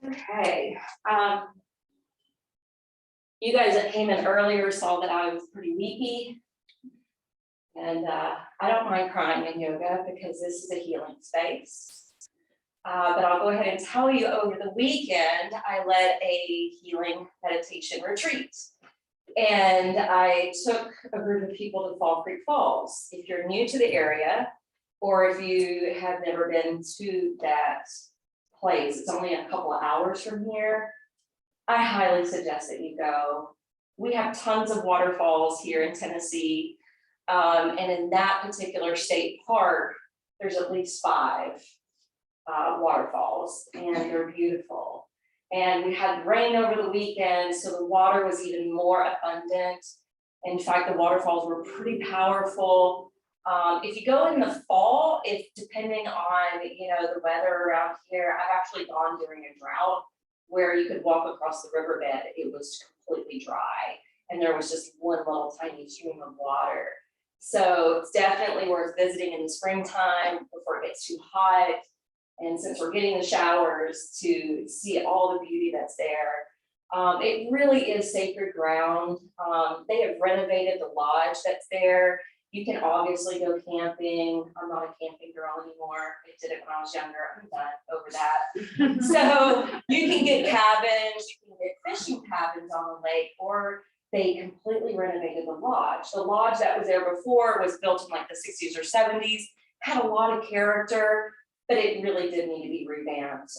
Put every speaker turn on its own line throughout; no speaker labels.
Okay. You guys that came in earlier saw that I was pretty weepy. And I don't mind crying in yoga because this is a healing space. But I'll go ahead and tell you, over the weekend, I led a healing meditation retreat. And I took a group of people to Fall Creek Falls. If you're new to the area, or if you have never been to that place, it's only a couple of hours from here, I highly suggest that you go. We have tons of waterfalls here in Tennessee. And in that particular state park, there's at least 5 waterfalls, and they're beautiful. And we had rain over the weekend, so the water was even more abundant. In fact, the waterfalls were pretty powerful. If you go in the fall, if depending on the weather around here, I've actually gone during a drought where you could walk across the riverbed. It was completely dry, and there was just one little tiny stream of water. So it's definitely worth visiting in the springtime before it gets too hot. And since we're getting the showers, to see all the beauty that's there. It really is sacred ground. They have renovated the lodge that's there. You can obviously go camping. I'm not a camping girl anymore. I did it when I was younger. I'm done over that. So you can get cabins, you can get fishing cabins on the lake, or they completely renovated the lodge. The lodge that was there before was built in like the 60s or 70s, had a lot of character, but it really did need to be revamped.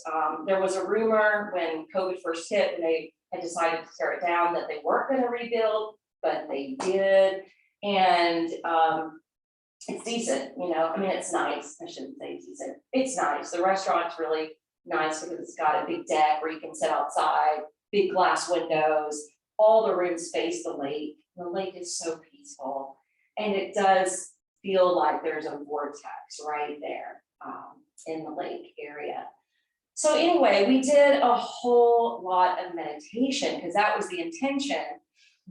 There was a rumor when COVID first hit, and they had decided to tear it down, that they weren't going to rebuild, but they did. And it's decent, I mean, it's nice. I shouldn't say decent. It's nice. The restaurant's really nice because it's got a big deck where you can sit outside, big glass windows. All the rooms face the lake. The lake is so peaceful, and it does feel like there's a vortex right there in the lake area. So anyway, we did a whole lot of meditation because that was the intention,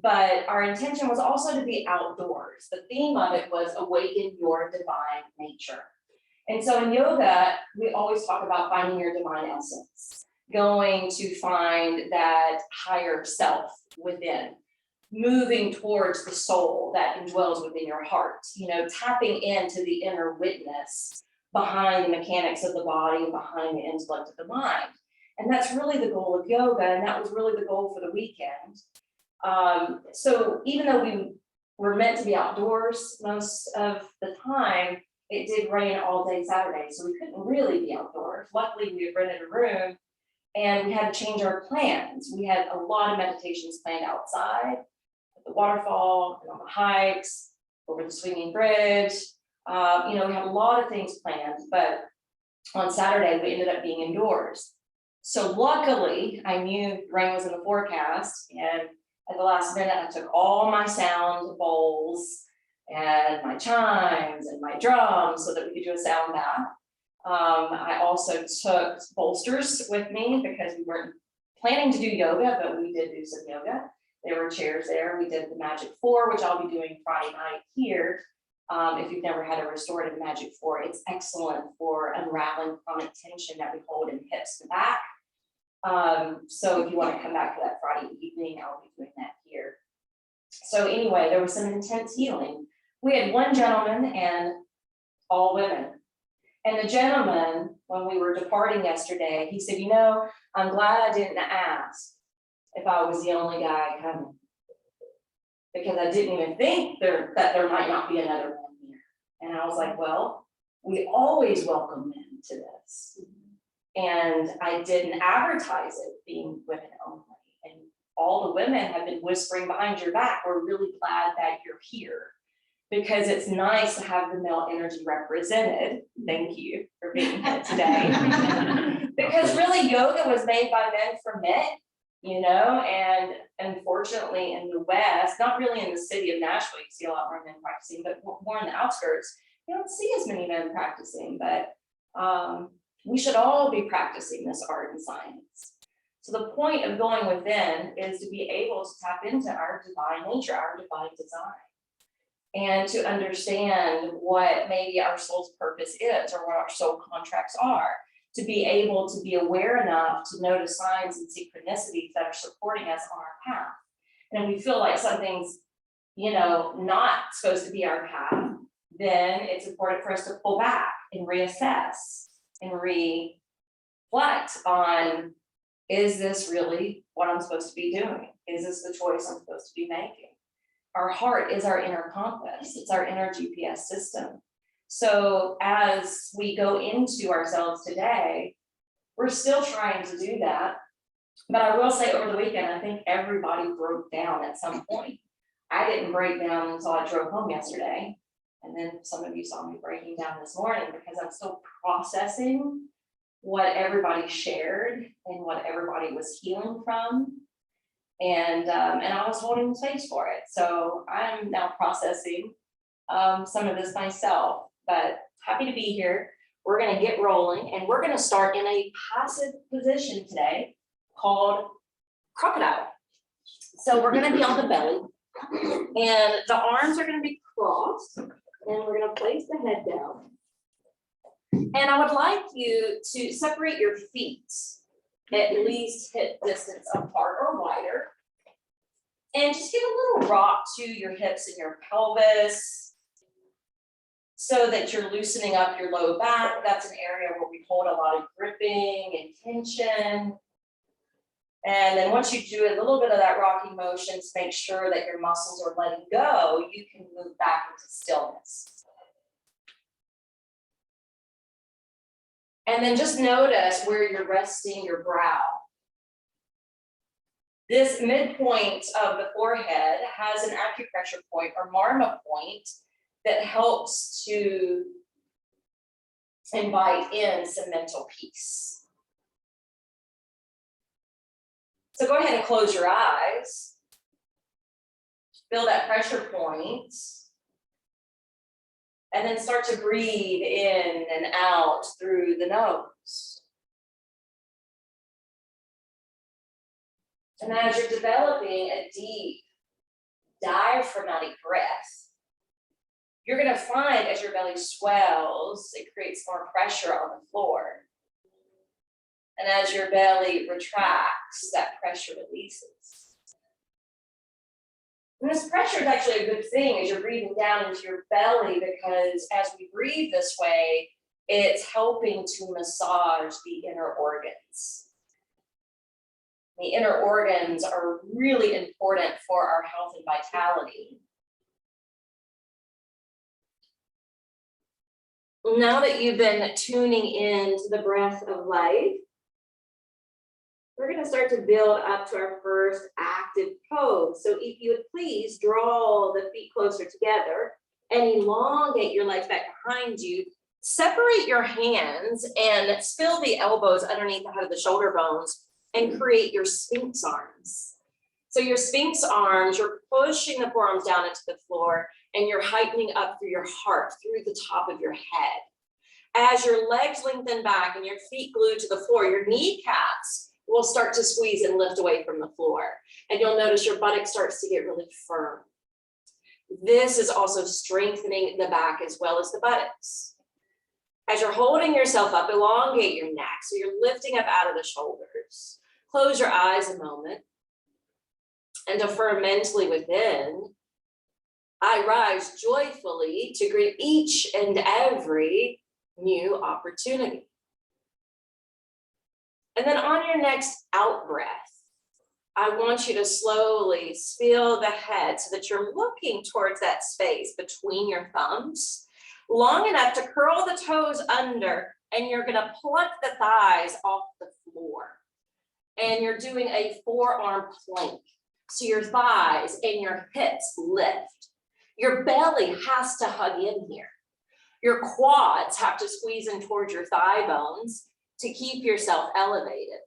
but our intention was also to be outdoors. The theme of it was awaken your divine nature. And so in yoga, we always talk about finding your divine essence, going to find that higher self within, moving towards the soul that indwells within your heart, tapping into the inner witness behind the mechanics of the body and behind the intellect of the mind. And that's really the goal of yoga, and that was really the goal for the weekend. So even though we were meant to be outdoors most of the time, it did rain all day Saturday, so we couldn't really be outdoors. Luckily, we had rented a room, and we had to change our plans. We had a lot of meditations planned outside, at the waterfall, and on the hikes, over the swinging bridge. We had a lot of things planned, but on Saturday, we ended up being indoors. So luckily, I knew rain was in the forecast, and at the last minute, I took all my sound bowls and my chimes and my drums so that we could do a sound bath. I also took bolsters with me because we weren't planning to do yoga, but we did do some yoga. There were chairs there. We did the Magic 4, which I'll be doing Friday night here. If you've never had a restorative Magic 4, it's excellent for unraveling chronic tension that we hold in hips and back. So if you want to come back for that Friday evening, I'll be doing that here. So anyway, there was some intense healing. We had one gentleman and all women. And the gentleman, when we were departing yesterday, he said, I'm glad I didn't ask if I was the only guy coming, because I didn't even think that there might not be another one here. And I was like, well, we always welcome men to this. And I didn't advertise it being women only. And all the women have been whispering behind your back, we're really glad that you're here, because it's nice to have the male energy represented. Thank you for being here today. Because really, yoga was made by men for men, and unfortunately in the West, not really in the city of Nashville, you see a lot more men practicing, but more in the outskirts, you don't see as many men practicing, but we should all be practicing this art and science. So the point of going within is to be able to tap into our divine nature, our divine design, and to understand what maybe our soul's purpose is, or what our soul contracts are. to be able to be aware enough to notice signs and synchronicities that are supporting us on our path. And if we feel like something's, not supposed to be our path, then it's important for us to pull back and reassess and reflect on, is this really what I'm supposed to be doing? Is this the choice I'm supposed to be making? Our heart is our inner compass. It's our inner GPS system. So as we go into ourselves today, we're still trying to do that. But I will say over the weekend, I think everybody broke down at some point. I didn't break down until I drove home yesterday. And then some of you saw me breaking down this morning because I'm still processing what everybody shared and what everybody was healing from. And I was holding space for it. So I'm now processing some of this myself, but happy to be here. We're going to get rolling and we're going to start in a passive position today called crocodile. So we're going to be on the belly and the arms are going to be crossed and we're going to place the head down. And I would like you to separate your feet at least hip distance apart or wider. And just give a little rock to your hips and your pelvis so that you're loosening up your low back. That's an area where we hold a lot of gripping and tension. And then once you do a little bit of that rocking motion to make sure that your muscles are letting go, you can move back into stillness. And then just notice where you're resting your brow. This midpoint of the forehead has an acupressure point or marma point that helps to invite in some mental peace. So go ahead and close your eyes. Feel that pressure point. And then start to breathe in and out through the nose. And as you're developing a deep diaphragmatic breath, you're going to find as your belly swells, it creates more pressure on the floor. And as your belly retracts, that pressure releases. And this pressure is actually a good thing as you're breathing down into your belly, because as we breathe this way, it's helping to massage the inner organs. The inner organs are really important for our health and vitality. Now that you've been tuning into the breath of life, we're going to start to build up to our first active pose. So if you would please draw the feet closer together and elongate your legs back behind you. Separate your hands and spill the elbows underneath the head of the shoulder bones and create your Sphinx arms. So your Sphinx arms, you're pushing the forearms down into the floor and you're heightening up through your heart, through the top of your head. As your legs lengthen back and your feet glued to the floor, your kneecaps will start to squeeze and lift away from the floor. And you'll notice your buttock starts to get really firm. This is also strengthening the back as well as the buttocks. As you're holding yourself up, elongate your neck. So you're lifting up out of the shoulders. Close your eyes a moment and affirm mentally within, I rise joyfully to greet each and every new opportunity. And then on your next out breath, I want you to slowly spill the head so that you're looking towards that space between your thumbs, long enough to curl the toes under, and you're going to pluck the thighs off the floor. And you're doing a forearm plank. So your thighs and your hips lift. Your belly has to hug in here. Your quads have to squeeze in towards your thigh bones to keep yourself elevated.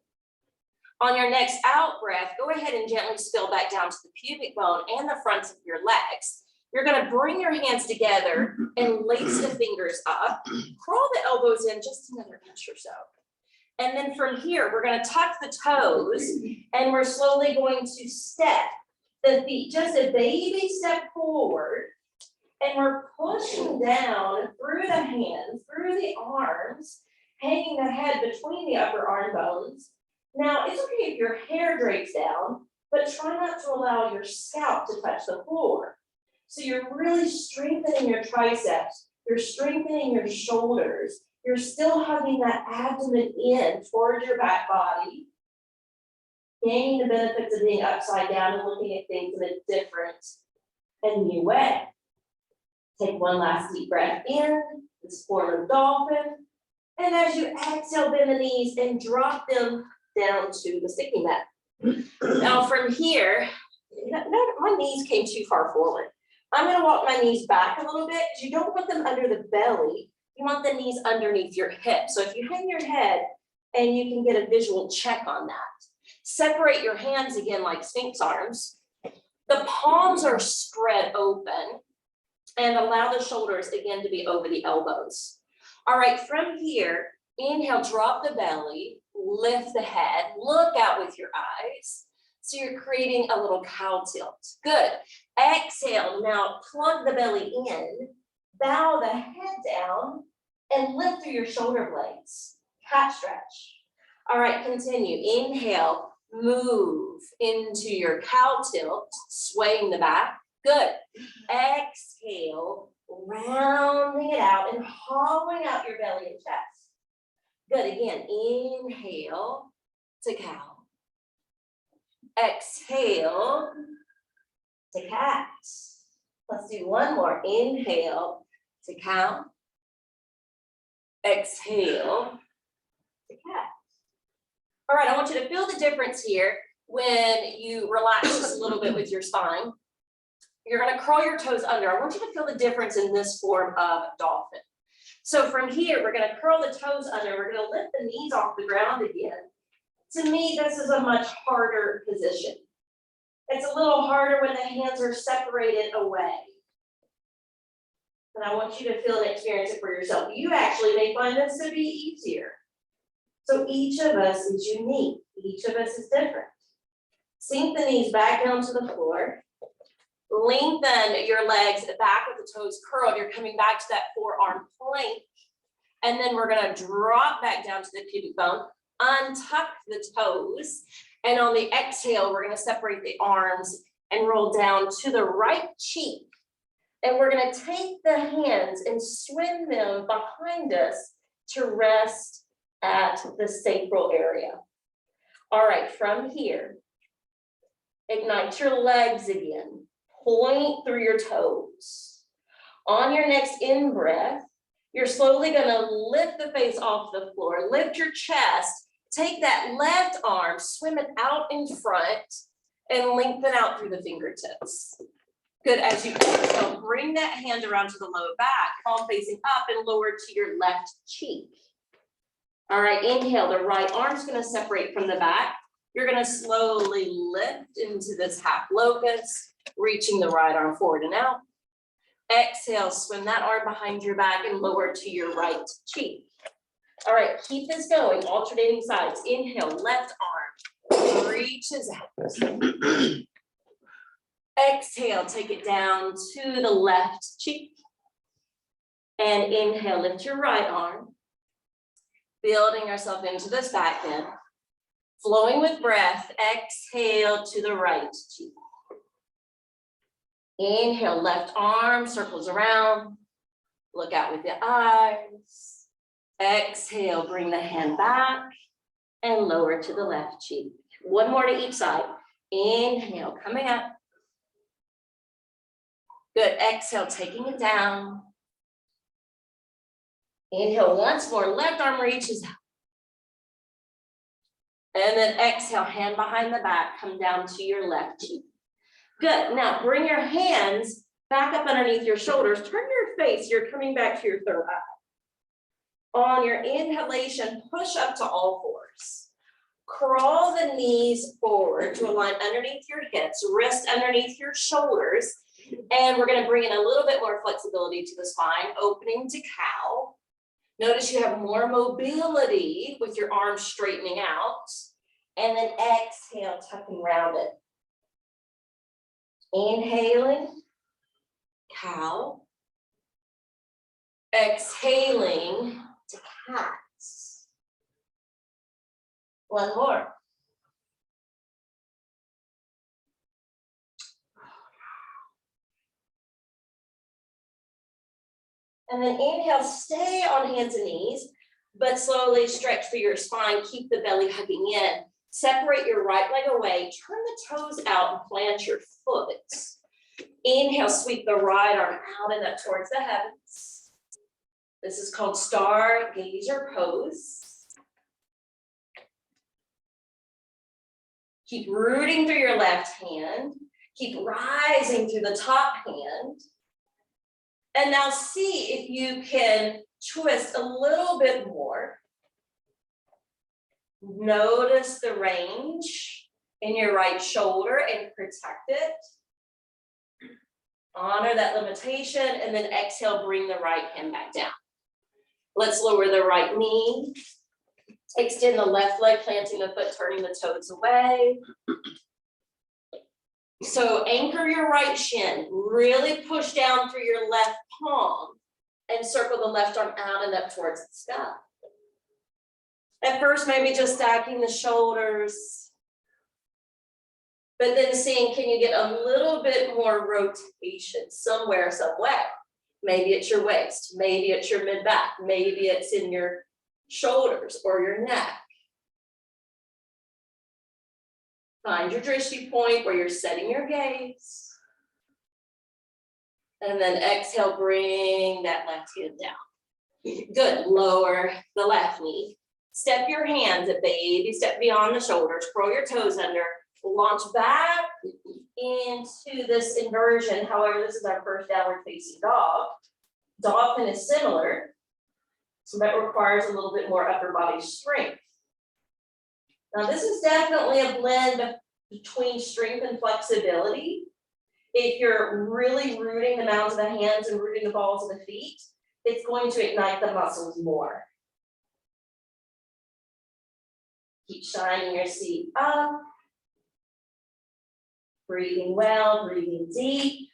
On your next out breath, go ahead and gently spill back down to the pubic bone and the fronts of your legs. You're going to bring your hands together and lace the fingers up. Crawl the elbows in just another inch or so. And then from here, we're going to tuck the toes and we're slowly going to step the feet, just a baby step forward. And we're pushing down through the hands, through the arms,
hanging the head between the upper arm bones. Now, it's okay if your hair drapes down, but try not to allow your scalp to touch the floor. So you're really strengthening your triceps, you're strengthening your shoulders, you're still hugging that abdomen in towards your back body, gaining the benefits of being upside down and looking at things in a different and new way. Take one last deep breath in, this form of dolphin. And as you exhale, bend the knees and drop them down to the sticky mat. Now from here, my knees came too far forward. I'm going to walk my knees back a little bit because you don't want them under the belly. You want the knees underneath your hips. So if you hang your head and you can get a visual check on that. Separate your hands again like Sphinx arms. The palms are spread open and allow the shoulders again to be over the elbows. All right, from here, inhale, drop the belly, lift the head, look out with your eyes. So you're creating a little cow tilt. Good. Exhale, now plug the belly in, bow the head down, and lift through your shoulder blades. Cat stretch. All right, continue. Inhale, move into your cow tilt, swaying the back. Good. Exhale, rounding it out and hollowing out your belly and chest. Good. Again, inhale to cow. Exhale to cat. Let's do one more. Inhale to cow. Exhale to cat. All right, I want you to feel the difference here when you relax just a little bit with your spine. You're going to curl your toes under. I want you to feel the difference in this form of dolphin. So from here, we're going to curl the toes under. We're going to lift the knees off the ground again. To me, this is a much harder position. It's a little harder when the hands are separated away. And I want you to feel and experience it for yourself. You actually may find this to be easier. So each of us is unique. Each of us is different. Sink the knees back down to the floor. Lengthen your legs back with the toes curled. You're coming back to that forearm plank. And then we're going to drop back down to the pubic bone. Untuck the toes, and on the exhale, we're going to separate the arms and roll down to the right cheek. And we're going to take the hands and swing them behind us to rest at the sacral area. All right, from here, ignite your legs again. Point through your toes. On your next in-breath, you're slowly going to lift the face off the floor, lift your chest. Take that left arm, swim it out in front, and lengthen out through the fingertips. Good. As you exhale, bring that hand around to the low back, palm facing up and lower to your left cheek. All right, inhale. The right arm's going to separate from the back. You're going to slowly lift into this half locust, reaching the right arm forward and out. Exhale, swim that arm behind your back and lower to your right cheek. All right, keep this going, alternating sides. Inhale, left arm reaches out. Exhale, take it down to the left cheek. And inhale, lift your right arm. Building ourselves into this back bend. Flowing with breath, exhale to the right cheek. Inhale, left arm circles around. Look out with the eyes. Exhale, bring the hand back and lower to the left cheek. One more to each side. Inhale, coming up. Good. Exhale, taking it down. Inhale once more. Left arm reaches out. And then exhale, hand behind the back. Come down to your left cheek. Good. Now bring your hands back up underneath your shoulders. Turn your face. You're coming back to your third eye. On your inhalation, push up to all fours. Crawl the knees forward to align underneath your hips, wrist underneath your shoulders. And we're going to bring in a little bit more flexibility to the spine, opening to cow. Notice you have more mobility with your arms straightening out. And then exhale, tucking rounded. Inhaling, cow. Exhaling to cat. One more. And then inhale, stay on hands and knees, but slowly stretch through your spine. Keep the belly hugging in. Separate your right leg away. Turn the toes out and plant your foot. Inhale, sweep the right arm out and up towards the heavens. This is called stargazer pose. Keep rooting through your left hand. Keep rising through the top hand. And now see if you can twist a little bit more. Notice the range in your right shoulder and protect it. Honor that limitation, and then exhale, bring the right hand back down. Let's lower the right knee. Extend the left leg, planting the foot, turning the toes away. So anchor your right shin, really push down through your left palm and circle the left arm out and up towards the sky. At first, maybe just stacking the shoulders, but then seeing, can you get a little bit more rotation somewhere, some way? Maybe it's your waist, maybe it's your mid-back, maybe it's in your shoulders or your neck. Find your drishti point where you're setting your gaze. And then exhale, bring that left hand down. Good, lower the left knee. Step your hands, a baby step beyond the shoulders, curl your toes under, launch back into this inversion. However, this is our first downward facing dog. Dolphin is similar, so that requires a little bit more upper body strength. Now, this is definitely a blend between strength and flexibility. If you're really rooting the mounds of the hands and rooting the balls of the feet, it's going to ignite the muscles more. Keep shining your seat up. Breathing well, breathing deep.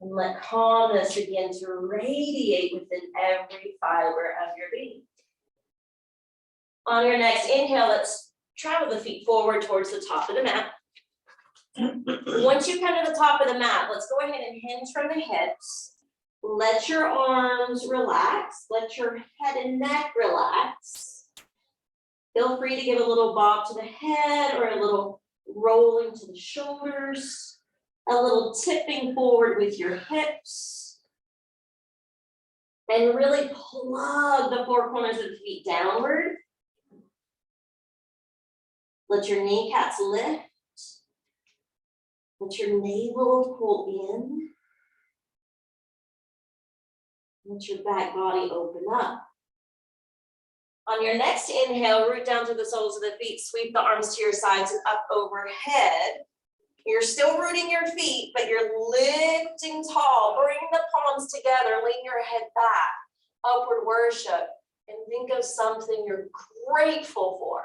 And let calmness begin to radiate within every fiber of your being. On your next inhale, let's travel the feet forward towards the top of the mat. Once you come to the top of the mat, let's go ahead and hinge from the hips. Let your arms relax. Let your head and neck relax. Feel free to give a little bob to the head or a little rolling to the shoulders. A little tipping forward with your hips. And really plug the four corners of the feet downward. Let your kneecaps lift. Let your navel pull in. Let your back body open up. On your next inhale, root down to the soles of the feet, sweep the arms to your sides and up overhead. You're still rooting your feet, but you're lifting tall. Bring the palms together, lean your head back, upward worship, and think of something you're grateful for.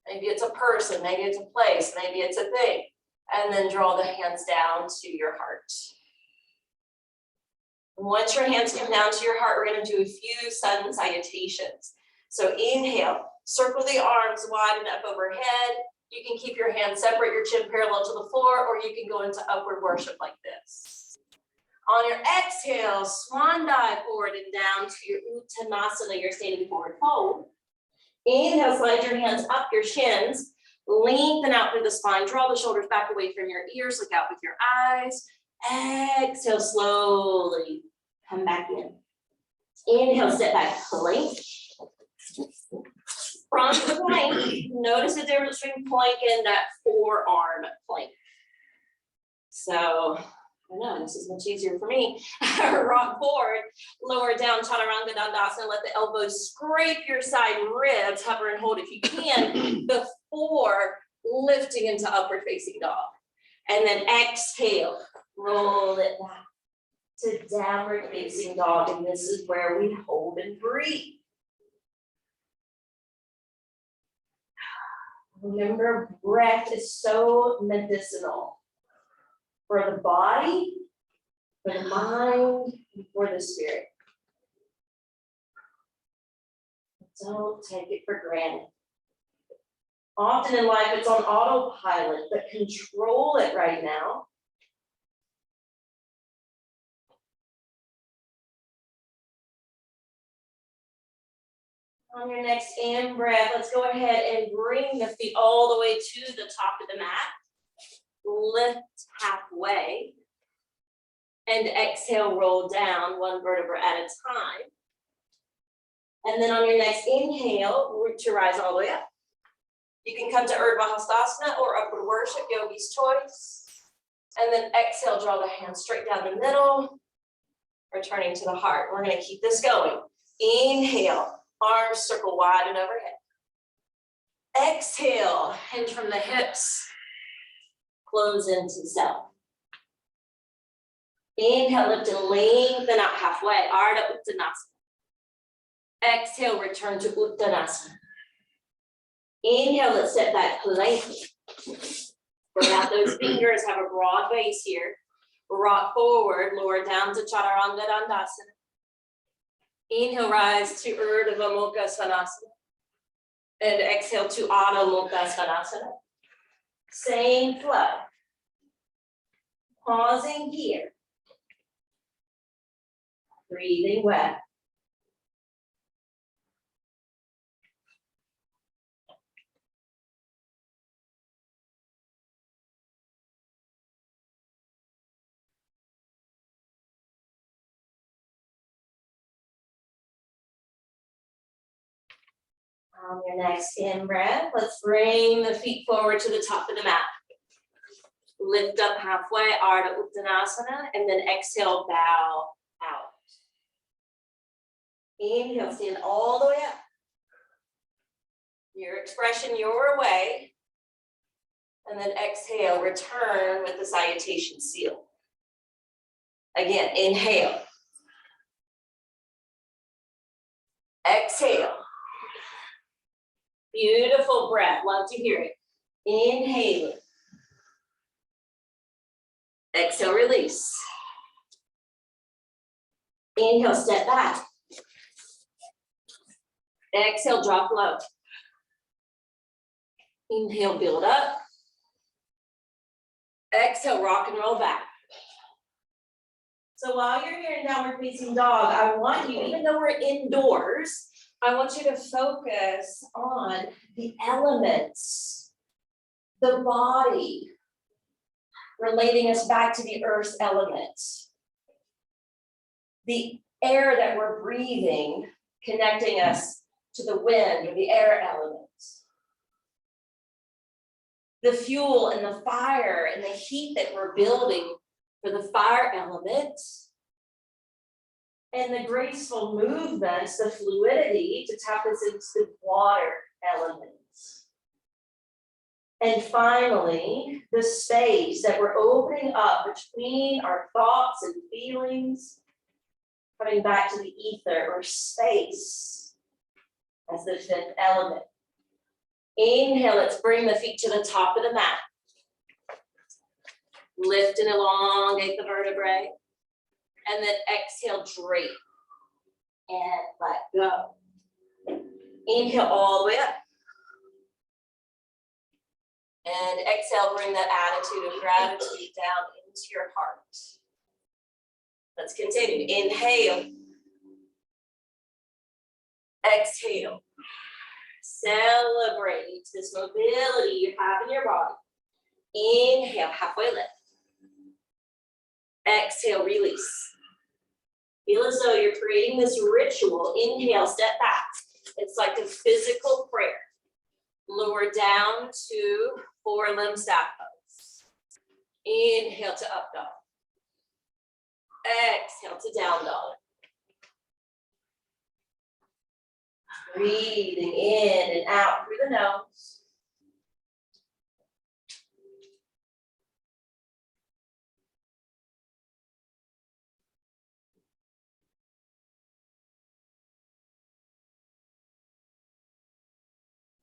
Maybe it's a person, maybe it's a place, maybe it's a thing. And then draw the hands down to your heart. Once your hands come down to your heart, we're going to do a few sun salutations. So inhale, circle the arms wide and up overhead. You can keep your hands separate, your chin parallel to the floor, or you can go into upward worship like this. On your exhale, swan dive forward and down to your Uttanasana, your standing forward fold. Inhale, slide your hands up your shins, lengthen out through the spine, draw the shoulders back away from your ears, look out with your eyes. Exhale, slowly come back in. Inhale, step back, plank. From the plank, notice the difference between plank and that forearm plank. So, I know this is much easier for me. Rock forward, lower down, Chaturanga Dandasana. Let the elbows scrape your side ribs, hover and hold if you can, before lifting into upward facing dog. And then exhale, roll it back to downward facing dog. And this is where we hold and breathe. Remember, breath is so medicinal for the body, for the mind, and for the spirit. Don't take it for granted. Often in life, it's on autopilot, but control it right now. On your next in breath, let's go ahead and bring the feet all the way to the top of the mat. Lift halfway. And exhale, roll down one vertebra at a time. And then on your next inhale, root to rise all the way up. You can come to Urdhva Hastasana or upward worship, yogi's choice. And then exhale, draw the hands straight down the middle, returning to the heart. We're gonna keep this going. Inhale, arms circle wide and overhead. Exhale, hinge from the hips, close into self. Inhale, lift and lengthen out halfway, Ardha Uttanasana. Exhale, return to Uttanasana. Inhale, let's step back, plank. Bring out those fingers, have a broad base here. Rock forward, lower down to Chaturanga Dandasana. Inhale, rise to Urdhva Mukha Svanasana. And exhale to Adho Mukha Svanasana. Same flow. Pausing here. Breathing well. On your next in breath, let's bring the feet forward to the top of the mat. Lift up halfway, Ardha Uttanasana, and then exhale, bow out. Inhale, stand all the way up. Your expression, your way. And then exhale, return with the salutation seal. Again, inhale. Exhale. Beautiful breath, love to hear it. Inhale. Exhale, release. Inhale, step back. Exhale, drop low. Inhale, build up. Exhale, rock and roll back. So while you're here in downward facing dog, I want you, even though we're indoors, I want you to focus on the elements, the body, relating us back to the earth's elements. The air that we're breathing, connecting us to the wind or the air elements. The fuel and the fire and the heat that we're building for the fire element. And the graceful movements, the fluidity to tap us into the water elements. And finally, the space that we're opening up between our thoughts and feelings, coming back to the ether or space as the fifth element. Inhale, let's bring the feet to the top of the mat. Lift and elongate the vertebrae. And then exhale, drape. And let go. Inhale all the way up. And exhale, bring that attitude of gratitude down into your heart. Let's continue. Inhale. Exhale. Celebrate this mobility you have in your body. Inhale, halfway lift. Exhale, release. Feel as though you're creating this ritual. Inhale, step back. It's like a physical prayer. Lower down to four-limb staff pose. Inhale to up dog. Exhale to down dog. Breathing in and out through the nose.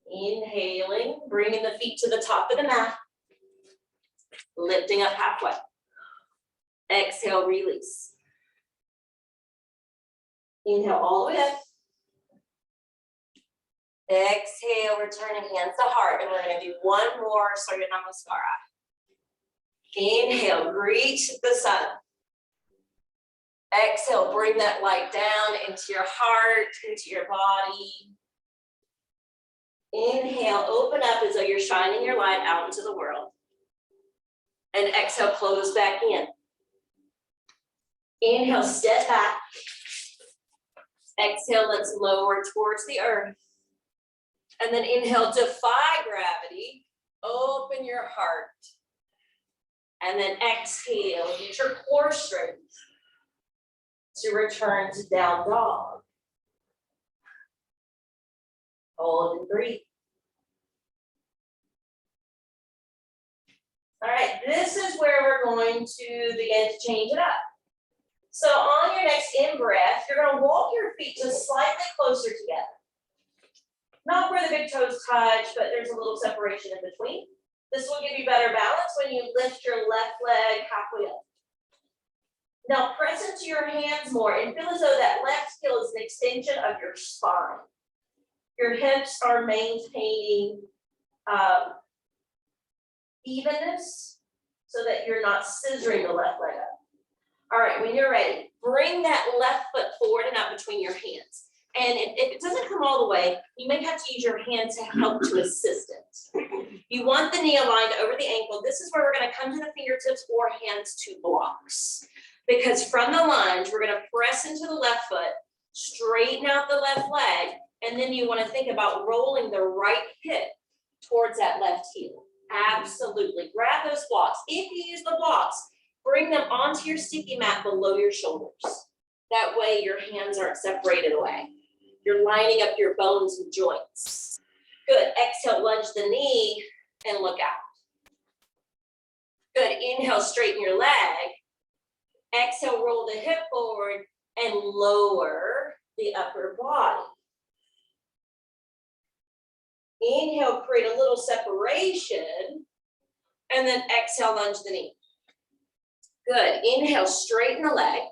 Inhaling, bringing the feet to the top of the mat. Lifting up halfway. Exhale, release. Inhale all the way up. Exhale, returning hands to heart, and we're gonna do one more Surya Namaskara. Inhale, reach the sun. Exhale, bring that light down into your heart, into your body. Inhale, open up as though you're shining your light out into the world. And exhale, close back in. Inhale, step back. Exhale, let's lower towards the earth. And then inhale, defy gravity. Open your heart. And then exhale, get your core strength to return to down dog. Hold and breathe. All right, this is where we're going to begin to change it up. So on your next in-breath, you're going to walk your feet just slightly closer together. Not where the big toes touch, but there's a little separation in between. This will give you better balance when you lift your left leg halfway up. Now press into your hands more and feel as though that left heel is an extension of your spine. Your hips are maintaining evenness so that you're not scissoring the left leg up. All right, when you're ready, bring that left foot forward and up between your hands. And if it doesn't come all the way, you may have to use your hand to help to assist it. You want the knee aligned over the ankle. This is where we're going to come to the fingertips or hands to blocks. Because from the lunge, we're going to press into the left foot, straighten out the left leg, and then you want to think about rolling the right hip towards that left heel. Absolutely. Grab those blocks. If you use the blocks, bring them onto your sticky mat below your shoulders. That way your hands aren't separated away. You're lining up your bones and joints. Good. Exhale, lunge the knee and look out. Good. Inhale, straighten your leg. Exhale, roll the hip forward and lower the upper body. Inhale, create a little separation, and then exhale, lunge the knee. Good. Inhale, straighten the leg.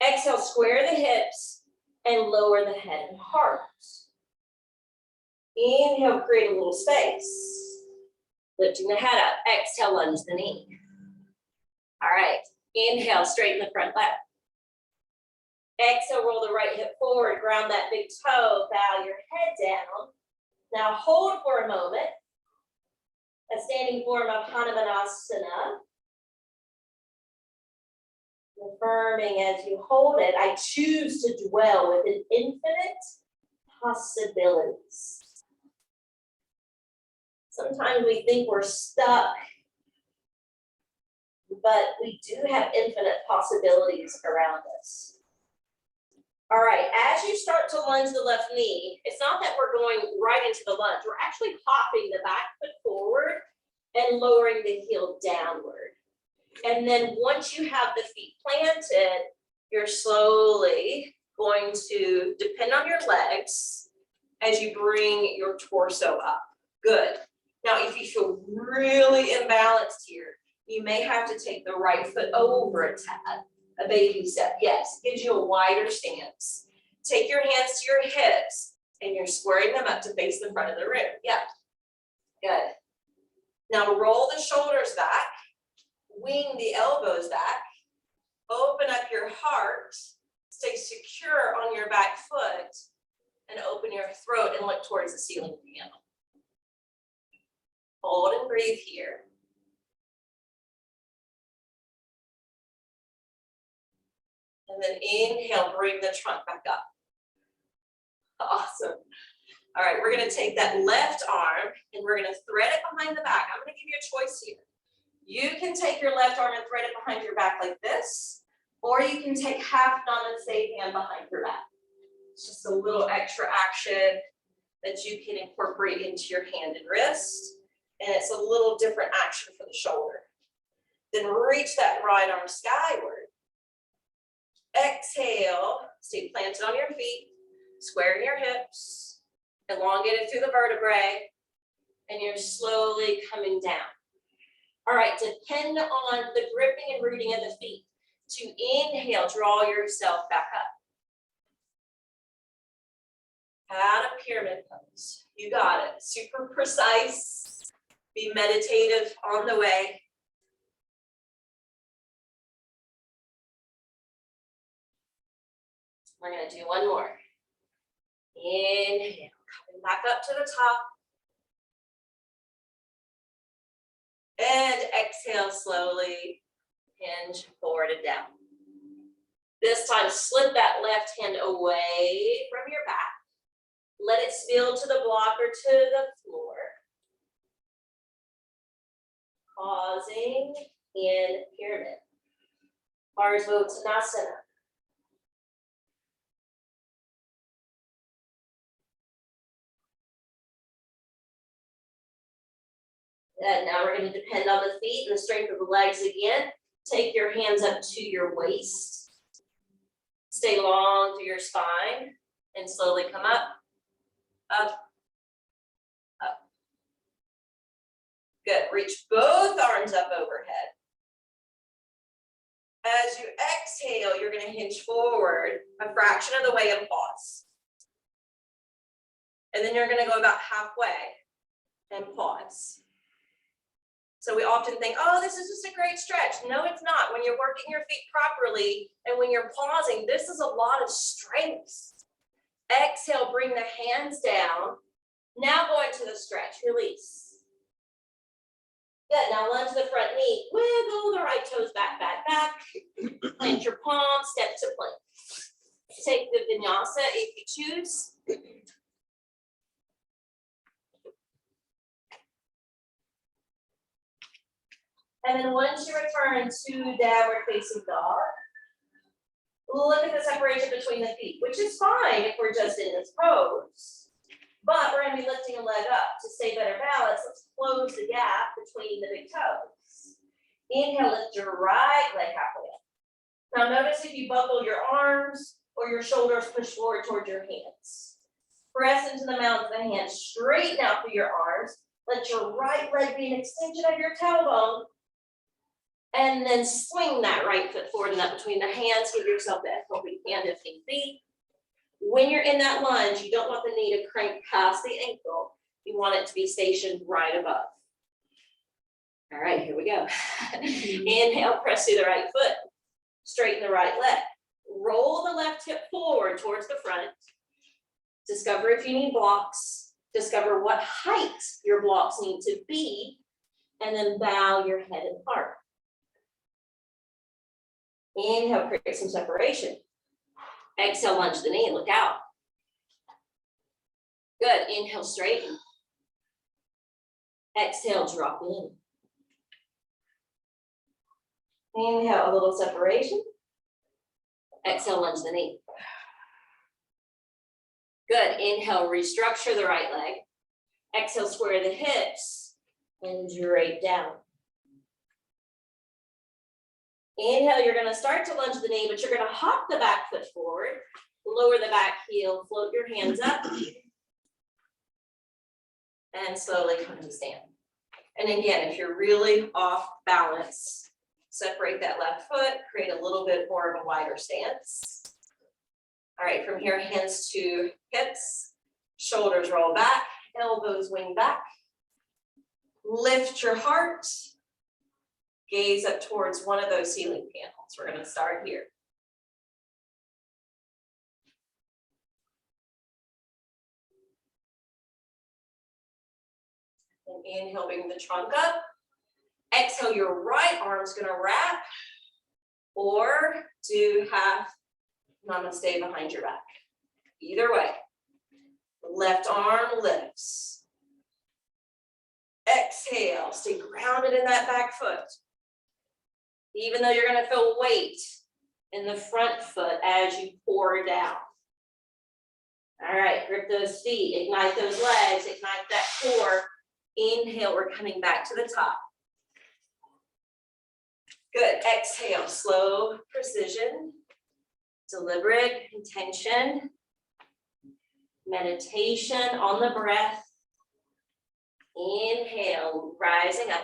Exhale, square the hips and lower the head and heart. Inhale, create a little space. Lifting the head up. Exhale, lunge the knee. All right. Inhale, straighten the front leg. Exhale, roll the right hip forward, ground that big toe, bow your head down. Now hold for a moment. A standing form of Hanumanasana. Affirming as you hold it, I choose to dwell within infinite possibilities. Sometimes we think we're stuck, but we do have infinite possibilities around us. All right, as you start to lunge the left knee, it's not that we're going right into the lunge. We're actually popping the back foot forward and lowering the heel downward. And then once you have the feet planted, you're slowly going to depend on your legs as you bring your torso up. Good. Now, if you feel really imbalanced here, you may have to take the right foot over a tad, a baby step. Yes, gives you a wider stance. Take your hands to your hips and you're squaring them up to face the front of the room. Yeah, good. Now roll the shoulders back, wing the elbows back, open up your heart, stay secure on your back foot, and open your throat and look towards the ceiling panel. Hold and breathe here. And then inhale, bring the trunk back up. Awesome. All right, we're gonna take that left arm and we're gonna thread it behind the back. I'm gonna give you a choice here. You can take your left arm and thread it behind your back like this, or you can take half namaste hand behind your back. It's just a little extra action that you can incorporate into your hand and wrist. And it's a little different action for the shoulder. Then reach that right arm skyward. Exhale, stay planted on your feet, squaring your hips, elongated through the vertebrae, and you're slowly coming down. All right, depend on the gripping and rooting of the feet. To inhale, draw yourself back up. Out of pyramid pose. You got it. Super precise. Be meditative on the way. We're going to do one more. Inhale, coming back up to the top. And exhale slowly, hinge forward and down. This time, slip that left hand away from your back. Let it spill to the block or to the floor. Pausing in pyramid. Ardhva-Uttanasana. And now we're going to depend on the feet and the strength of the legs again. Take your hands up to your waist. Stay long through your spine and slowly come up, up, up. Good. Reach both arms up overhead. As you exhale, you're going to hinge forward a fraction of the way and pause. And then you're going to go about halfway and pause. So we often think, oh, this is just a great stretch. No, it's not. When you're working your feet properly and when you're pausing, this is a lot of strength. Exhale, bring the hands down. Now go into the stretch, release. Good, now lunge the front knee. Wiggle the right toes back, back, back. Plant your palms, step to plank. Take the vinyasa if you choose. And then once you return to downward facing dog, look at the separation between the feet, which is fine if we're just in this pose. But we're going to be lifting a leg up to stay better balance. Let's close the gap between the big toes. Inhale, lift your right leg halfway up. Now notice if you buckle your arms or your shoulders push forward towards your hands. Press into the mounds of the hands, straighten out through your arms. Let your right leg be an extension of your tailbone. And then swing that right foot forward and up between the hands. Give yourself that helping hand if need be. When you're in that lunge, you don't want the knee to crank past the ankle. You want it to be stationed right above. All right, here we go. Inhale, press through the right foot. Straighten the right leg. Roll the left hip forward towards the front. Discover if you need blocks. Discover what height your blocks need to be. And then bow your head and heart. Inhale, create some separation. Exhale, lunge the knee and look out. Good. Inhale, straighten. Exhale, drop in. Inhale, a little separation. Exhale, lunge the knee. Good. Inhale, restructure the right leg. Exhale, square the hips and drape down. Inhale, you're going to start to lunge the knee, but you're going to hop the back foot forward, lower the back heel, float your hands up, and slowly come to stand. And again, if you're really off balance, separate that left foot, create a little bit more of a wider stance. All right, from here, hands to hips, shoulders roll back, elbows wing back. Lift your heart. Gaze up towards one of those ceiling panels. We're going to start here. And inhale, bring the trunk up. Exhale, your right arm's going to wrap or do half namaste behind your back. Either way. Left arm lifts. Exhale, stay grounded in that back foot. Even though you're going to feel weight in the front foot as you pour down. All right, grip those feet, ignite those legs, ignite that core. Inhale, we're coming back to the top. Good, exhale, slow precision, deliberate intention, meditation on the breath. Inhale, rising up.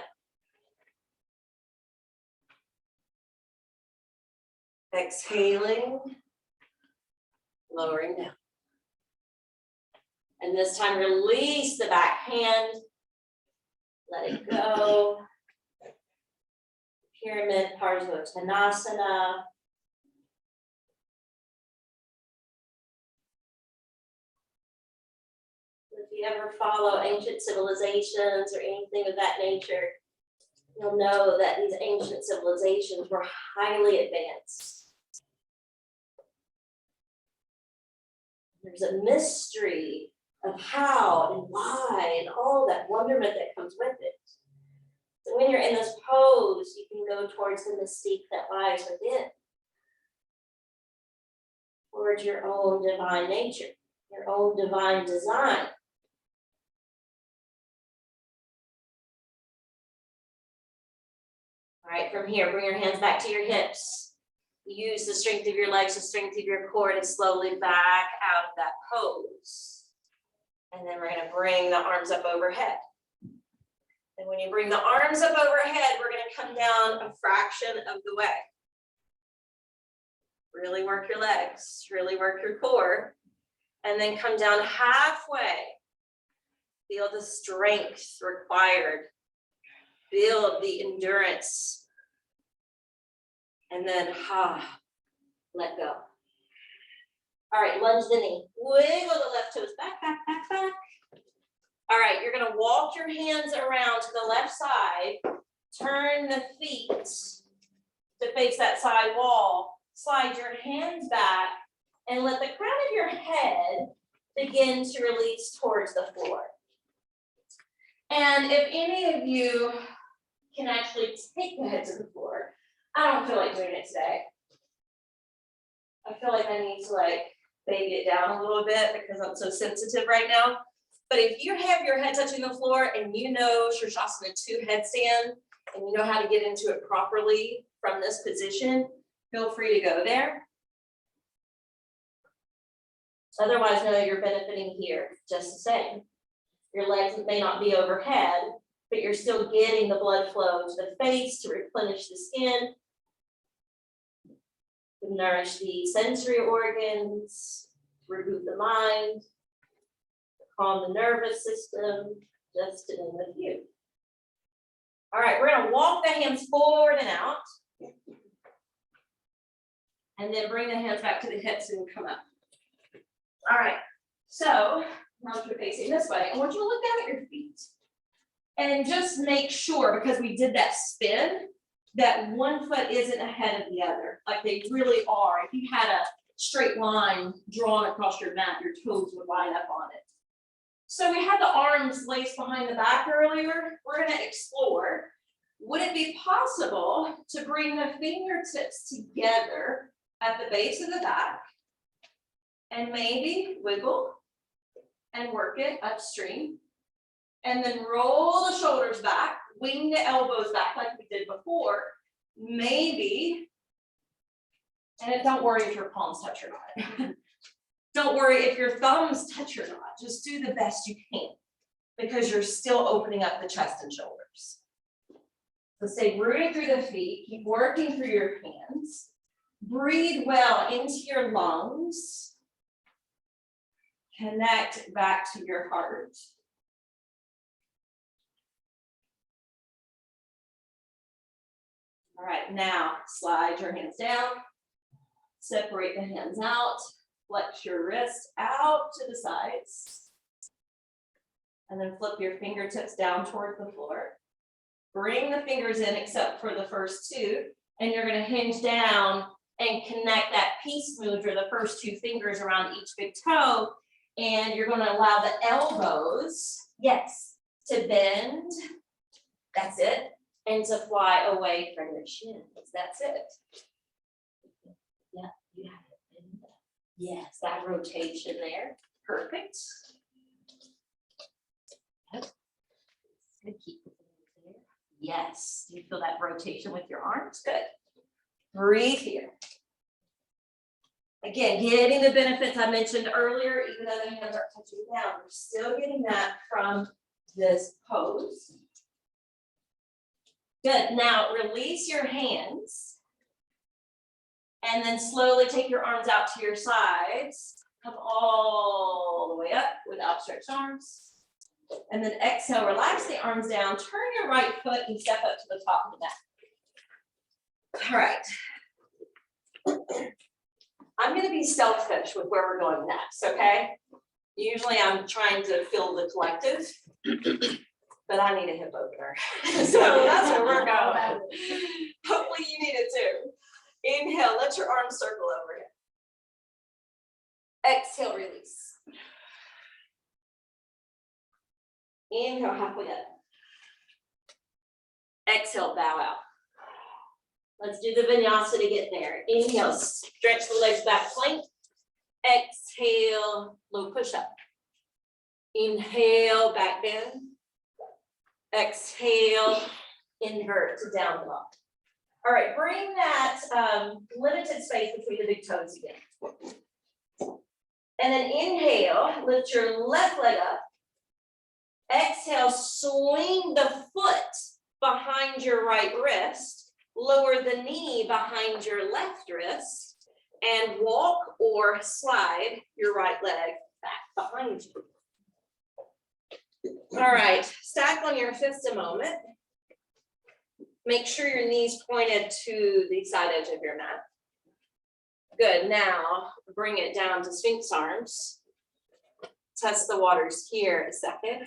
Exhaling, lowering down. And this time release the back hand. Let it go. Pyramid Parsvottanasana. If you ever follow ancient civilizations or anything of that nature, you'll know that these ancient civilizations were highly advanced. There's a mystery of how and why and all that wonderment that comes with it. So when you're in this pose, you can go towards the mystique that lies within, towards your own divine nature, your own divine design. All right, from here, bring your hands back to your hips. Use the strength of your legs, the strength of your core to slowly back out of that pose. And then we're gonna bring the arms up overhead. And when you bring the arms up overhead, we're gonna come down a fraction of the way. Really work your legs, really work your core, and then come down halfway. Feel the strength required. Build the endurance. And then, let go. All right, lunge the knee. Wiggle the left toes back, back, back, back. All right, you're gonna walk your hands around to the left side. Turn the feet to face that side wall. Slide your hands back and let the crown of your head begin to release towards the floor. And if any of you can actually take the head to the floor, I don't feel like doing it today. I feel like I need to baby it down a little bit because I'm so sensitive right now. But if you have your head touching the floor and you know Shirshasana 2 headstand and you know how to get into it properly from this position, feel free to go there. Otherwise, know you're benefiting here just the same. Your legs may not be overhead, but you're still getting the blood flow to the face to replenish the skin, to nourish the sensory organs, to reboot the mind, to calm the nervous system, just to name a few. All right, we're gonna walk the hands forward and out. And then bring the hands back to the hips and come up. All right, so now you're facing this way. I want you to look down at your feet. And just make sure, because we did that spin, that one foot isn't ahead of the other, like they really are. If you had a straight line drawn across your mat, your toes would line up on it. So we had the arms laced behind the back earlier. We're gonna explore. Would it be possible to bring the fingertips together at the base of the back and maybe wiggle and work it upstream? And then roll the shoulders back, wing the elbows back like we did before. Maybe, and don't worry if your palms touch or not. Don't worry if your thumbs touch or not. Just do the best you can because you're still opening up the chest and shoulders. So stay rooted through the feet, keep working through your hands. Breathe well into your lungs. Connect back to your heart. All right, now slide your hands down, separate the hands out, flex your wrists out to the sides, and then flip your fingertips down toward the floor. Bring the fingers in except for the first two, and you're gonna hinge down and connect that peace mudra, the first two fingers around each big toe, and you're gonna allow the elbows, yes, to bend, that's it, and to fly away from your shins. That's it. Yeah, you have it. Yes, that rotation there. Perfect. Yep. Keep it there. Yes, you feel that rotation with your arms. Good. Breathe here. Again, getting the benefits I mentioned earlier, even though the hands aren't touching down, we're still getting that from this pose. Good, now release your hands and then slowly take your arms out to your sides. Come all the way up with outstretched arms. And then exhale, relax the arms down, turn your right foot and step up to the top of the mat. All right. I'm gonna be selfish with where we're going next, okay? Usually I'm trying to fill the collective, but I need a hip opener. So that's where we're going. Hopefully you need it too. Inhale, let your arms circle overhead. Exhale, release. Inhale, halfway up. Exhale, bow out. Let's do the vinyasa to get there. Inhale, stretch the legs back, plank. Exhale, low push up. Inhale, back bend. Exhale, invert to down dog. All right, bring that limited space between the big toes again. And then inhale, lift your left leg up. Exhale, swing the foot behind your right wrist. Lower the knee behind your left wrist and walk or slide your right leg back behind you. All right, stack on your fists a moment. Make sure your knees pointed to the side edge of your mat. Good, now bring it down to Sphinx arms. Test the waters here a second.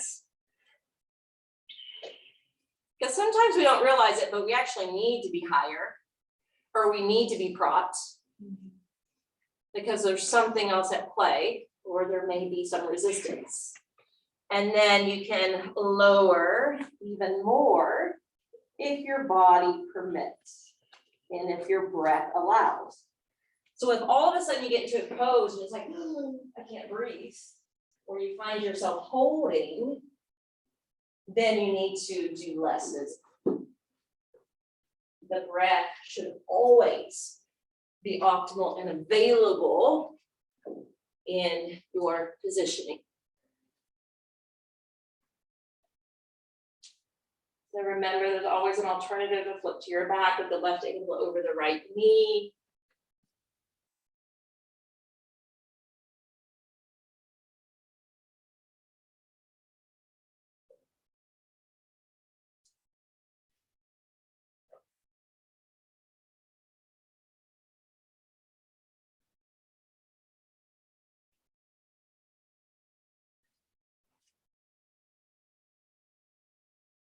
Because sometimes we don't realize it, but we actually need to be higher or we need to be propped because there's something else at play or there may be some resistance. And then you can lower even more if your body permits and if your breath allows. So if all of a sudden you get into a pose and it's like, I can't breathe, or you find yourself holding, then you need to do less. The breath should always be optimal and available in your positioning. So remember, there's always an alternative to flip to your back with the left ankle over the right knee.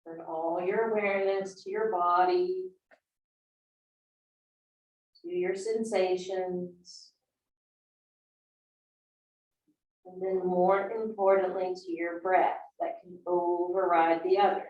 Bring all your awareness to your body, to your sensations, and then more importantly to your breath that can override the other.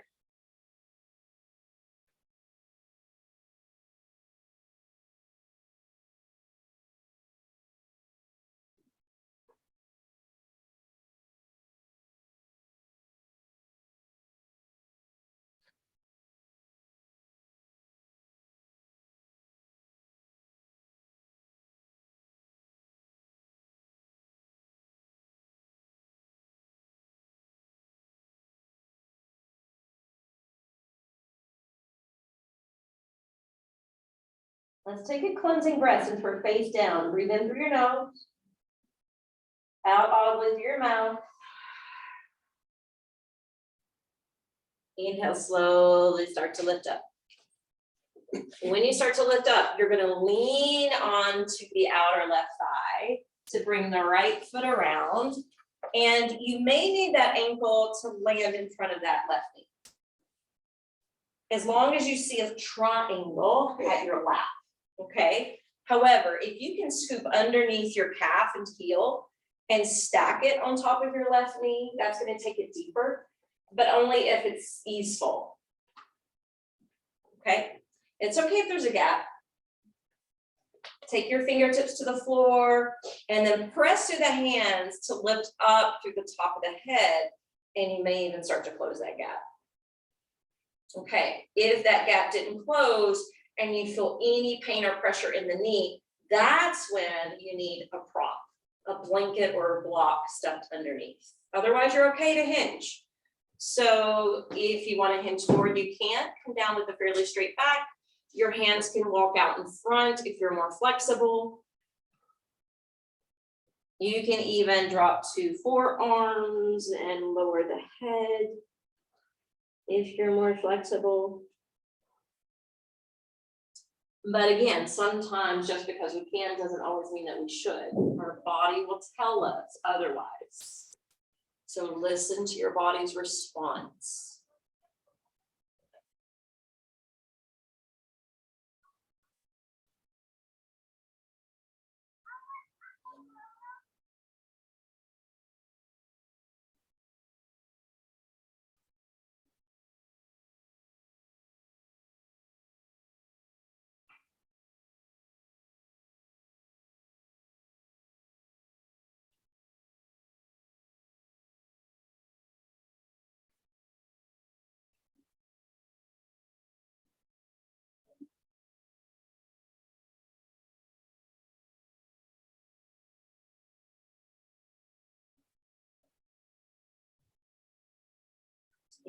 Let's take a cleansing breath since we're face down. Breathe in through your nose, out audibly through your mouth. Inhale, slowly start to lift up. When you start to lift up, you're going to lean onto the outer left thigh to bring the right foot around. And you may need that ankle to land in front of that left knee. As long as you see a triangle at your lap. Okay. However, if you can scoop underneath your calf and heel and stack it on top of your left knee, that's going to take it deeper, but only if it's easeful. Okay. It's okay if there's a gap. Take your fingertips to the floor and then press through the hands to lift up through the top of the head. And you may even start to close that gap. Okay. If that gap didn't close, and you feel any pain or pressure in the knee, that's when you need a prop, a blanket or a block stuffed underneath. Otherwise, you're okay to hinge. So if you want to hinge forward, you can come down with a fairly straight back. Your hands can walk out in front if you're more flexible. You can even drop to forearms and lower the head if you're more flexible. But again, sometimes just because we can doesn't always mean that we should. Our body will tell us otherwise. So listen to your body's response.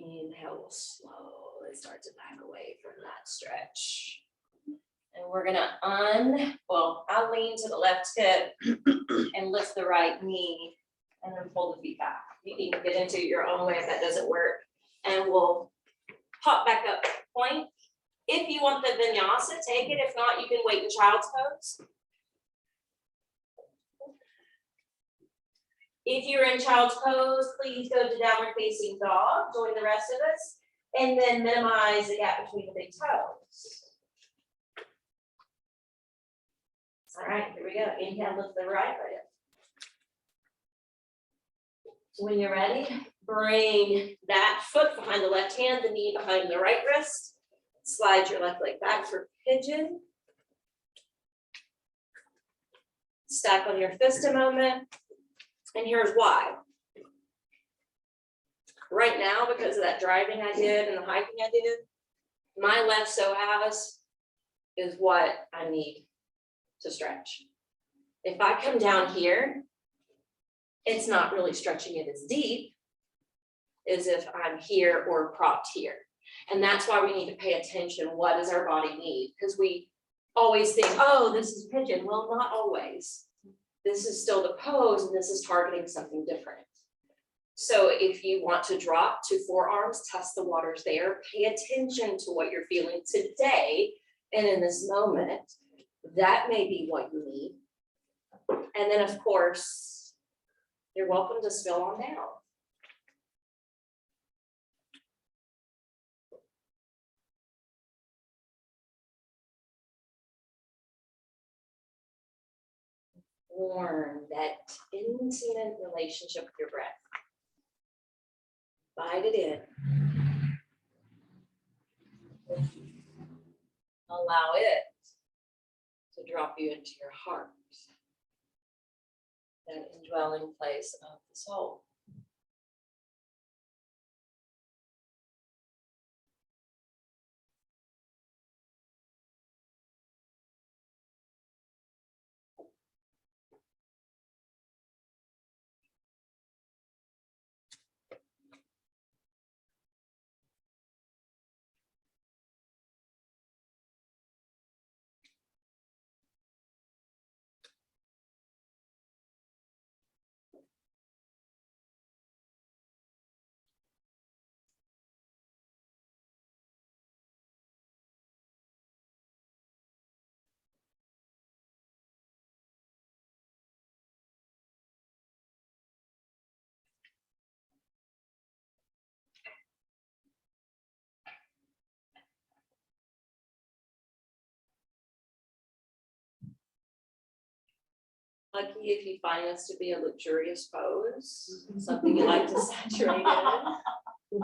Inhale, we'll slowly start to back away from that stretch. And we're gonna I'll lean to the left hip and lift the right knee and then pull the feet back. You can get into your own way if that doesn't work. And we'll hop back up, plank. If you want the vinyasa, take it. If not, you can wait in child's pose. If you're in child's pose, please go to downward facing dog, join the rest of us, and then minimize the gap between the big toes. All right, here we go. Inhale, lift the right leg up. When you're ready, bring that foot behind the left hand, the knee behind the right wrist. Slide your left leg back for pigeon. Stack on your fist a moment. And here's why. Right now, because of that driving I did and the hiking I did, my left psoas is what I need to stretch. If I come down here, it's not really stretching it as deep as if I'm here or propped here. And that's why we need to pay attention. What does our body need? Because we always think, oh, this is pigeon. Well, not always. This is still the pose, and this is targeting something different. So if you want to drop to forearms, test the waters there. Pay attention to what you're feeling today and in this moment. That may be what you need. And then, of course, you're welcome to spill on down. Form that intimate relationship with your breath. Bite it in. Allow it to drop you into your heart, that indwelling place of the soul. Lucky if you find this to be a luxurious pose, something you like to saturate in.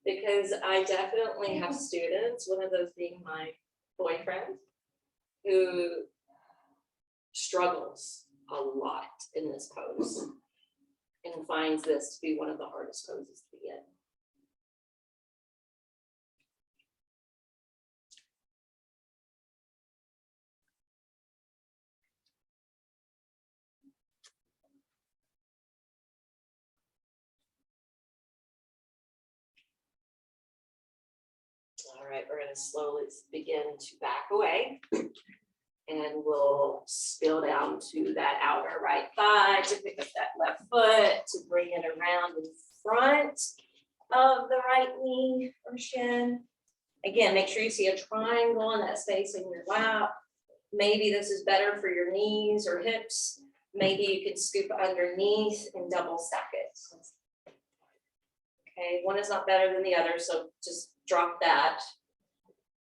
Because I definitely have students, one of those being my boyfriend, who struggles a lot in this pose and finds this to be one of the hardest poses to be in. All right, we're going to slowly begin to back away. And we'll spill down to that outer right thigh to pick up that left foot, to bring it around in front of the right knee or shin. Again, make sure you see a triangle and that space in your lap. Maybe this is better for your knees or hips. Maybe you can scoop underneath and double stack it. Okay, one is not better than the other, so just drop that.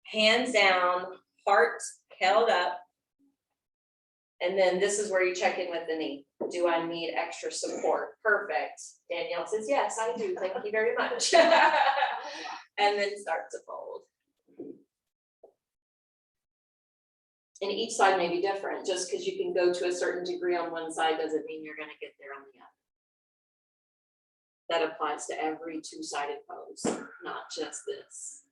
Hands down, heart held up. And then this is where you check in with the knee. Do I need extra support? Perfect. Danielle says, yes, I do. Thank you very much. And then start to fold. And each side may be different. Just because you can go to a certain degree on one side doesn't mean you're going to get there on the other. That applies to every two-sided pose, not just this.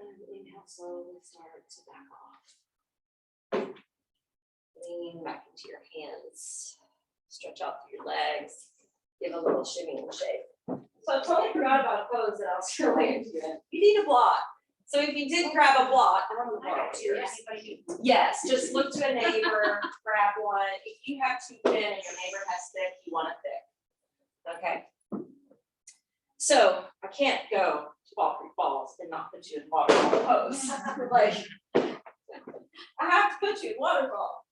And inhale, slowly start to back off. Lean back into your hands. Stretch out through your legs. Give a little shimmy and shake. So I totally forgot about a pose that I was going to land you in. You need a block. So if you did grab a block, I don't know about yours. Yes, just look to a neighbor, grab one. If you have too thin and your neighbor has thick, you want it thick. Okay. So I can't go to all three falls and not put you in waterfall pose. Like, I have to put you in waterfall.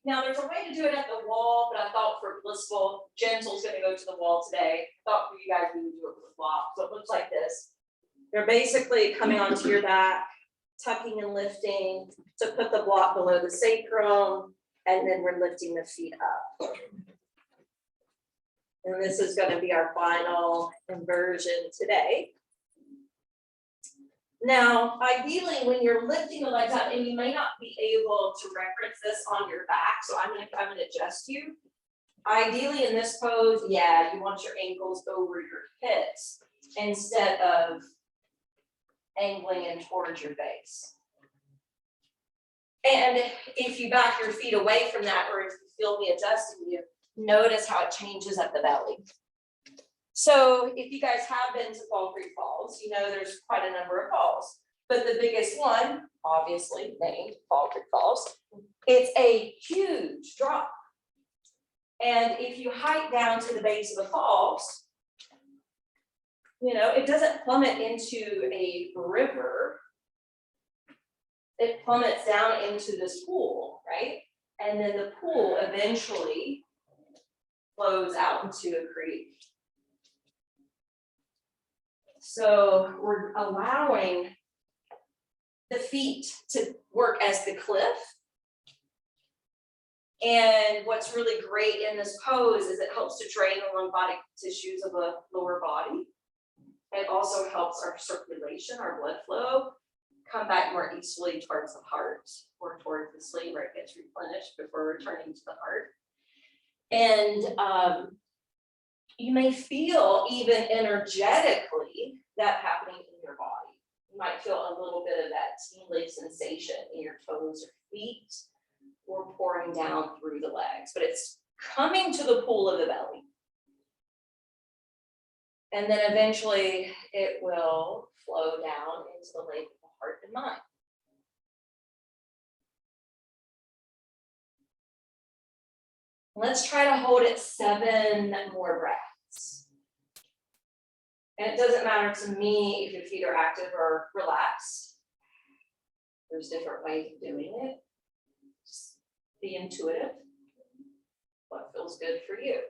Now there's a way to do it at the wall, but I thought for Blissful, Gentle's gonna go to the wall today. I thought for you guys we would do it with a block. So it looks like this. They're basically coming onto your back, tucking and lifting to put the block below the sacrum, and then we're lifting the feet up. And this is going to be our final inversion today. Now, ideally, when you're lifting the legs up, and you may not be able to reference this on your back, so I'm going to adjust you. Ideally, in this pose, yeah, you want your ankles over your hips instead of angling in towards your face. And if you back your feet away from that, or if you feel me adjusting you, notice how it changes at the belly. So if you guys have been to Fall Creek Falls, you know there's quite a number of falls, but the biggest one, obviously named Fall Creek Falls, it's a huge drop. And if you hike down to the base of the falls, you know, it doesn't plummet into a river. It plummets down into this pool, right? And then the pool eventually flows out into a creek. So we're allowing the feet to work as the cliff. And what's really great in this pose is it helps to drain the lymphatic tissues of the lower body. It also helps our circulation, our blood flow, come back more easily towards the heart or towards the sleeve where it gets replenished before returning to the heart. And you may feel even energetically that happening in your body. You might feel a little bit of that tingling sensation in your toes or feet or pouring down through the legs, but it's coming to the pool of the belly. And then eventually it will flow down into the lake of the heart and mind. Let's try to hold it 7 more breaths.
And it doesn't matter to me if your feet are active or relaxed. There's different ways of doing it. Just be intuitive. What feels good for you?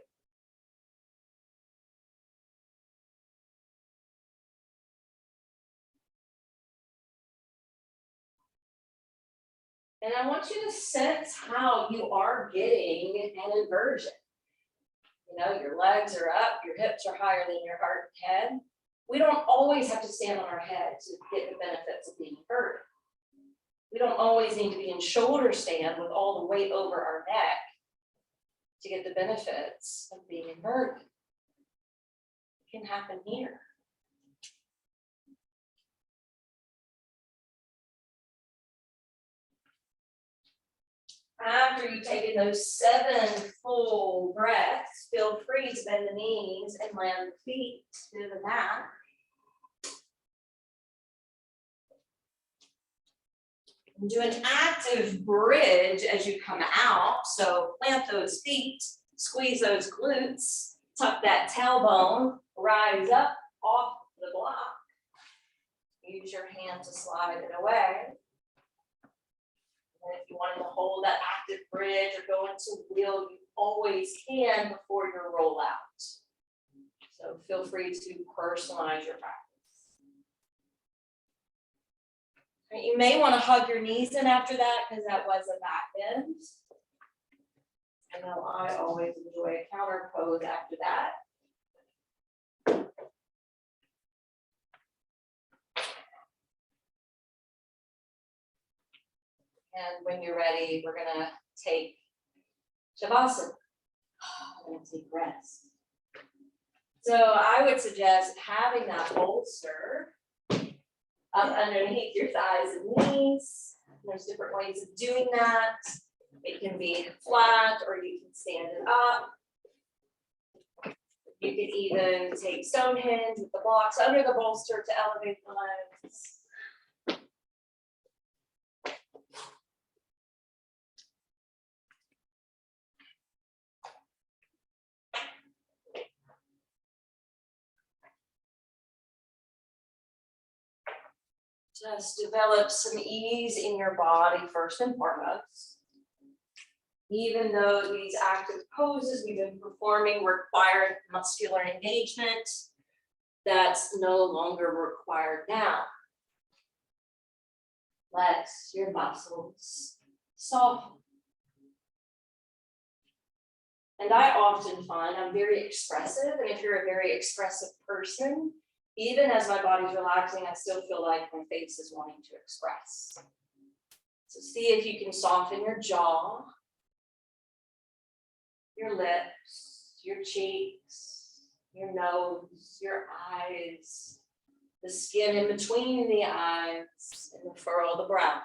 And I want you to sense how you are getting an inversion. You know, your legs are up, your hips are higher than your heart and head. We don't always have to stand on our head to get the benefits of being inverted. We don't always need to be in shoulder stand with all the weight over our neck to get the benefits of being inverted. It can happen here. After you've taken those 7 full breaths, feel free to bend the knees and land the feet to the mat. And do an active bridge as you come out. So plant those feet, squeeze those glutes, tuck that tailbone, rise up off the block. Use your hand to slide it away. And if you wanted to hold that active bridge or go into wheel, you always can before your rollout. So feel free to personalize your practice. And you may want to hug your knees in after that because that was a back bend. I know I always enjoy a counter pose after that. And when you're ready, we're gonna take Shavasana. We're gonna take rest. So I would suggest having that bolster up underneath your thighs and knees. There's different ways of doing that. It can be flat or you can stand it up. You could even take Stonehenge with the blocks under the bolster to elevate the legs. Just develop some ease in your body first and foremost. Even though these active poses we've been performing require muscular engagement, that's no longer required now. Let your muscles soften. And I often find I'm very expressive, and if you're a very expressive person, even as my body's relaxing, I still feel like my face is wanting to express. So see if you can soften your jaw, your lips, your cheeks, your nose, your eyes, the skin in between the eyes, and the furrow of the brow.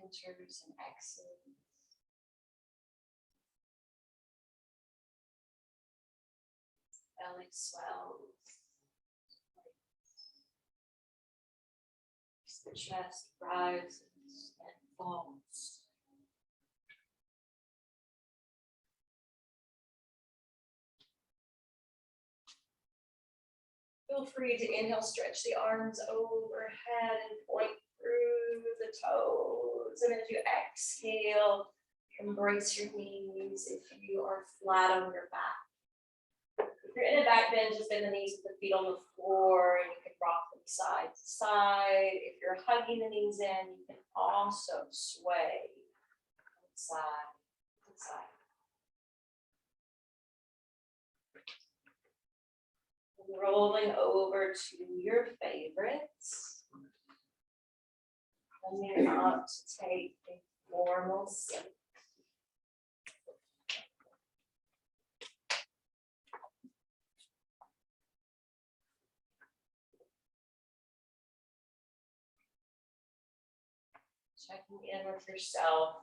Enters and exits. Belly swells. The chest rises and falls. Feel free to inhale, stretch the arms overhead and point through the toes. And as you exhale, embrace your knees if you are flat on your back. If you're in a back bend, just bend the knees with the feet on the floor and you can rock them side to side. If you're hugging the knees in, you can also sway side to side. Rolling over to your favorites. Coming up to take a formal sit. Checking in with yourself,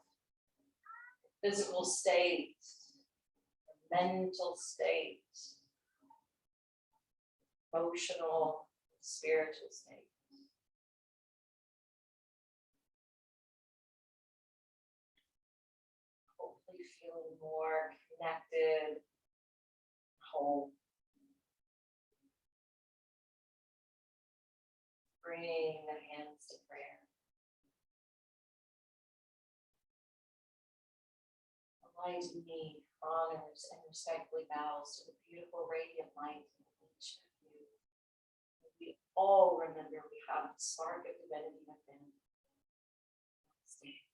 physical state, mental state, emotional, spiritual state. Hopefully feeling more connected, whole. Bringing the hands to prayer. Light in me honors and respectfully bows to the beautiful radiant light in each of you. We all remember we have the spark of divinity within. Thank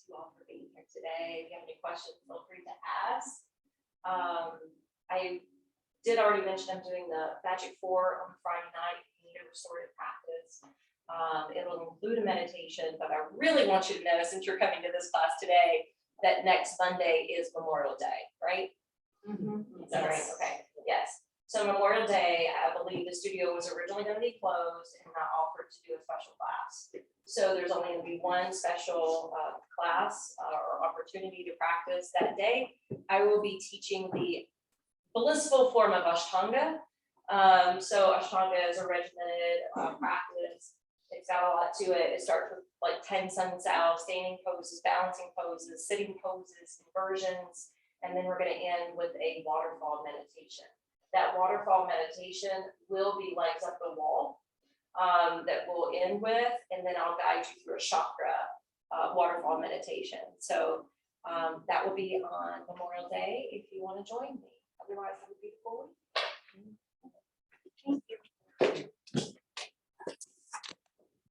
you all for being here today. If you have any questions, feel free to ask. I did already mention I'm doing the Magic 4 on Friday night. If you need a restorative practice. It'll include a meditation, but I really want you to know, since you're coming to this class today, that next Monday is Memorial Day, right? Is that right? Okay, yes. So Memorial Day, I believe the studio was originally going to be closed and I offered to do a special class. So there's only going to be one special class or opportunity to practice that day. I will be teaching the blissful form of Ashtanga. So Ashtanga is a regimented practice. It's got a lot to it. It starts with like 10 sun salves, standing poses, balancing poses, sitting poses, inversions, and then we're going to end with a waterfall meditation. That waterfall meditation will be legs up the wall that we'll end with, and then I'll guide you through a chakra waterfall meditation. So that will be on Memorial Day if you want to join me. Otherwise, have a beautiful week. Thank you.